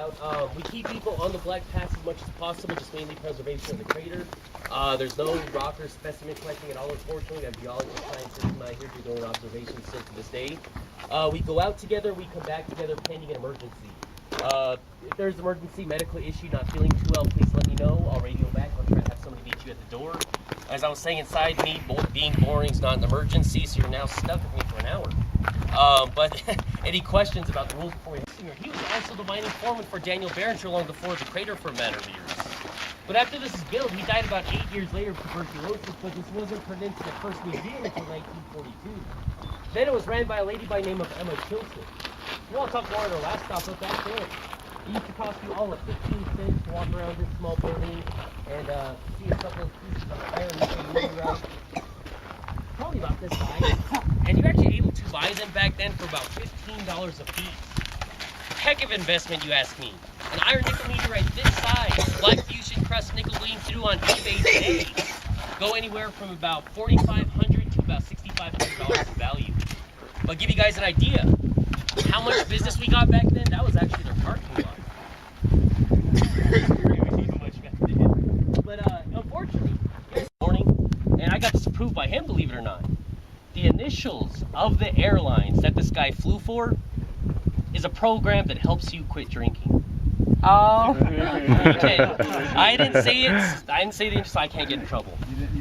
out. We keep people on the Black Pass as much as possible, just mainly preservation of the crater. There's no rock or specimen collecting at all, unfortunately. We have geologists, scientists out here doing observations still to this day. We go out together, we come back together pending an emergency. If there's an emergency, medical issue, not feeling too well, please let me know. I'll radio back. I'll try to have somebody meet you at the door. As I was saying, inside me, being boring is not an emergency, so you're now stuck with me for an hour. But any questions about the rules before we... He was also the mining foreman for Daniel Barringer along the floor of the crater for a matter of years. But after this is built, he died about 8 years later of tuberculosis, but this wasn't turned into the first museum until 1942. Then it was ran by a lady by the name of Emma Chilton. We'll talk more at our last stop, but that's it. It used to cost you all of 15 cents to walk around this small building and see a couple of pieces of iron meteorite. Probably about this size. And you're actually able to buy them back then for about $15 a piece. Heck of investment, you ask me. An iron nickel meteorite this size, black fusion crust nickel bleeding through on eBay today, go anywhere from about $4,500 to about $6,500 in value. But give you guys an idea, how much business we got back then, that was actually their parking lot. But unfortunately, this morning, and I got this approved by him, believe it or not, the initials of the airlines that this guy flew for is a program that helps you quit drinking. Oh. Okay. I didn't say it so I can't get in trouble.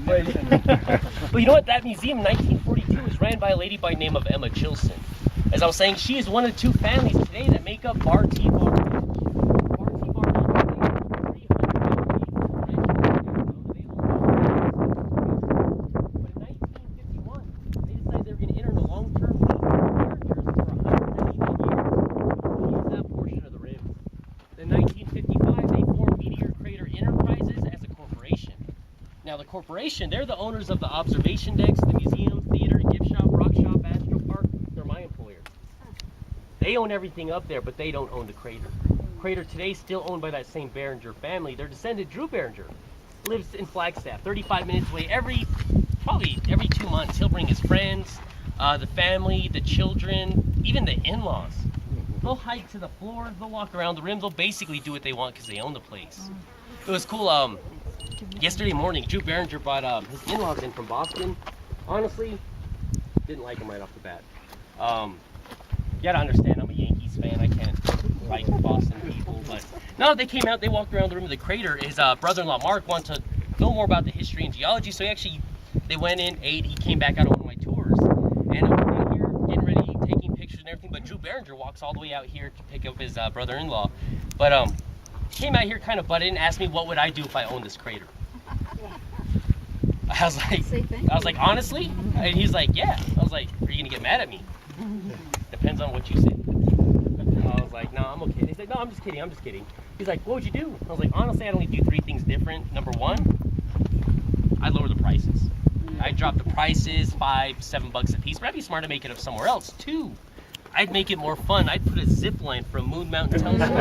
But you know what? That museum in 1942 was ran by a lady by the name of Emma Chilton. As I was saying, she is one of the two families today that make up Bar T Bar. Now the corporation, they're the owners of the observation decks, the museum, theater, gift shop, rock shop, Astro Park. They're my employer. They own everything up there, but they don't own the crater. Crater today is still owned by that same Barringer family. Their descendant, Drew Barringer, lives in Flagstaff, 35 minutes away. Probably every 2 months, he'll bring his friends, the family, the children, even the in-laws. They'll hike to the floor, they'll walk around the rim, they'll basically do what they want because they own the place. It was cool. Yesterday morning, Drew Barringer brought his in-laws in from Boston. Honestly, didn't like them right off the bat. You gotta understand, I'm a Yankees fan. I can't like Boston people, but no, they came out, they walked around the rim of the crater. His brother-in-law Mark wanted to know more about the history and geology, so they went in, ate, he came back out on one of my tours. And I'm out here getting ready, taking pictures and everything, but Drew Barringer walks all the way out here to pick up his brother-in-law. But came out here kind of butted in, asked me what would I do if I owned this crater. I was like, honestly? And he's like, yeah. I was like, are you gonna get mad at me? Depends on what you say. I was like, no, I'm okay. He's like, no, I'm just kidding. He's like, what would you do? I was like, honestly, I'd only do 3 things different. Number 1, I'd lower the prices. I'd drop the prices $5, $7 a piece, but I'd be smart to make it up somewhere else. 2, I'd make it more fun. I'd put a zip line from Moon Mountain Telescope.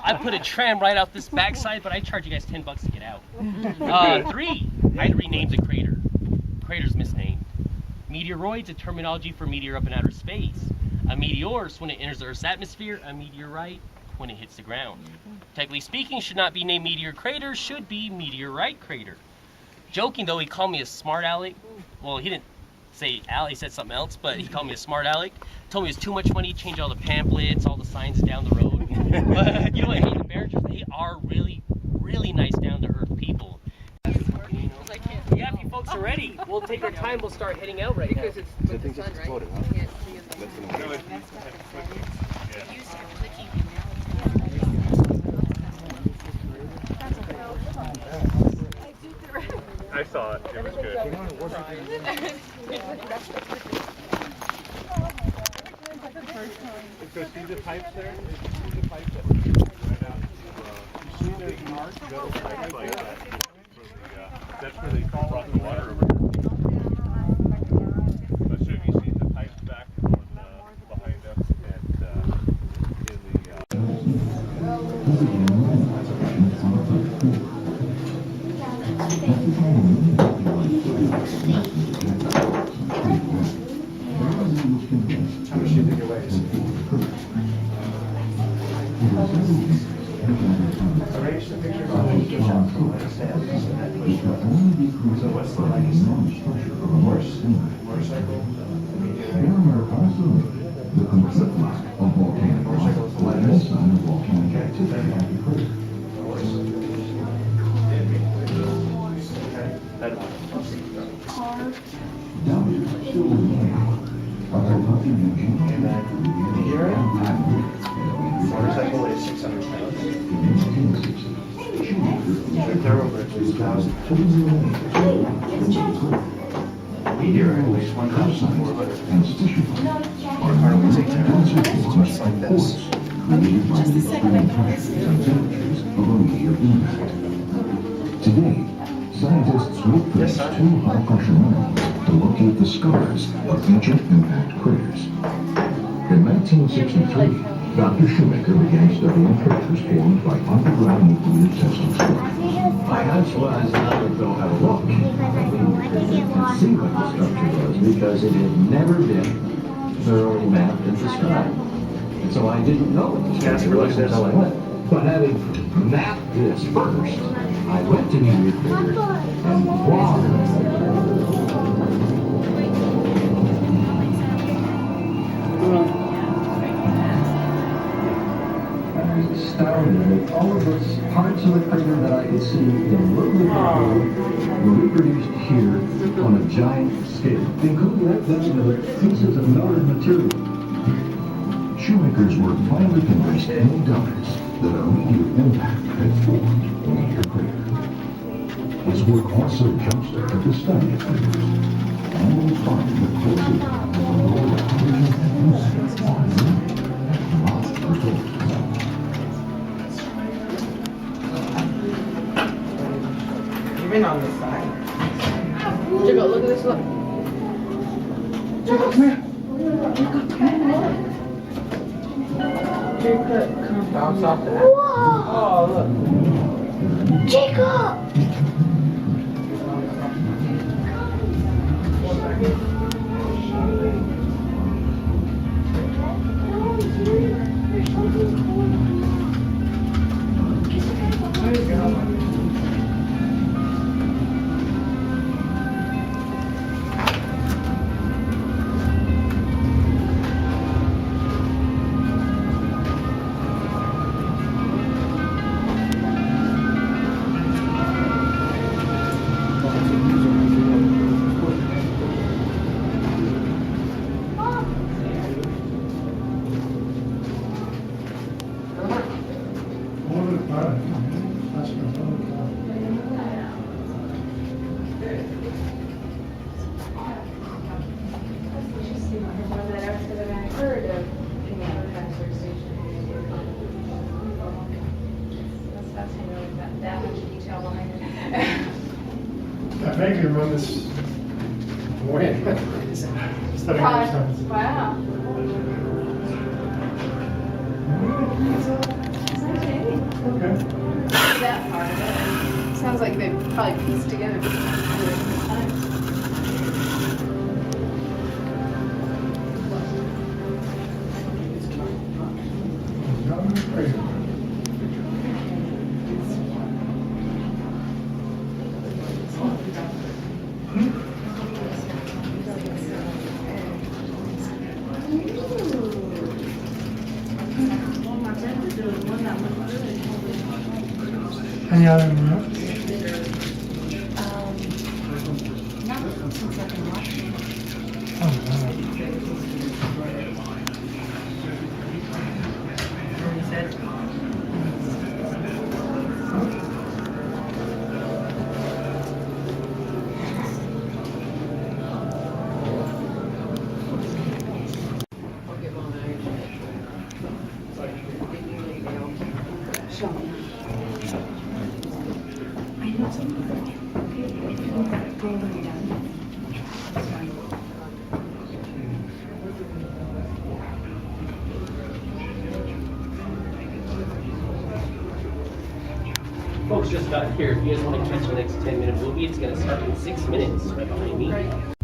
I'd put a tram right out this backside, but I'd charge you guys $10 to get out. 3, I'd rename the crater. Crater's misnamed. Meteoroid's a terminology for meteor up in outer space. A meteor is when it enters the Earth's atmosphere. A meteorite when it hits the ground. Technically speaking, should not be named Meteor Crater, should be Meteorite Crater. Joking though, he called me a smart aleck. Well, he didn't say Al, he said something else, but he called me a smart aleck. Told me it was too much money to change all the pamphlets, all the signs down the road. But you know what, hey, the Barringers, they are really, really nice, down-to-earth people. Yeah, if you folks are ready, we'll take our time, we'll start heading out right now. I think it's exploded, huh? I saw it. It was good. So see the pipes there? See the pipes that right out. You see the mark? Pipes like that. That's where they brought the water over. But so you see the pipes back behind us Arrange the pictures on each shot from my stand. So what's the lightest? Horse, motorcycle, There are also the complete lack of volcanic rock, like no sign of volcanic activity on the crater. horse. Okay, that one. Doubters still remain, but they're looking into And then meteorite, and motorcycle weighs 600 pounds. in 1860, The thoroughbred weighs 1,000 pounds. Meteorite weighs 1,400 and pounds. station How do we take care of it? Much like this. created by the differing pressures and temperatures of a meteor impact. Today, scientists look for Yes, these sir. two high-pressure lines to locate the scars of ancient impact craters. In 1963, Dr. Shoemaker began studying craters formed by underground nuclear testing sites. My hunch was I would go have a look and see what the structure was because it had never been thoroughly mapped and described. And so I didn't know what the Yes, structure was really until I went. But having mapped this first, I went to Meteor Crater and wow. I was astounded that all of those parts of the crater that I could see in a little bit of were reproduced here on a giant scale, including right down to the pieces of melted material. Shoemaker's work finally convinced any doubters that a meteor impact had formed in Meteor Crater. His work also jumpstarted the study of craters, and we find the closer the role of hydrogen and nuclear on the Moon and lots of results. Even on the side. Jacob, look at this, look. Jacob, come here. Jacob, come. Bounce off that. Whoa! Oh, look. Jacob! Heard of Transfer Station. That's fascinating, that much detail behind it. I think you run this morning. Studying all this stuff. Wow. Okay. That part of it. Sounds like they probably pieced together different times. Crazy. Any other notes? Folks just got here. If you guys want to catch the next 10-minute movie, it's going to start in 6 minutes right behind me.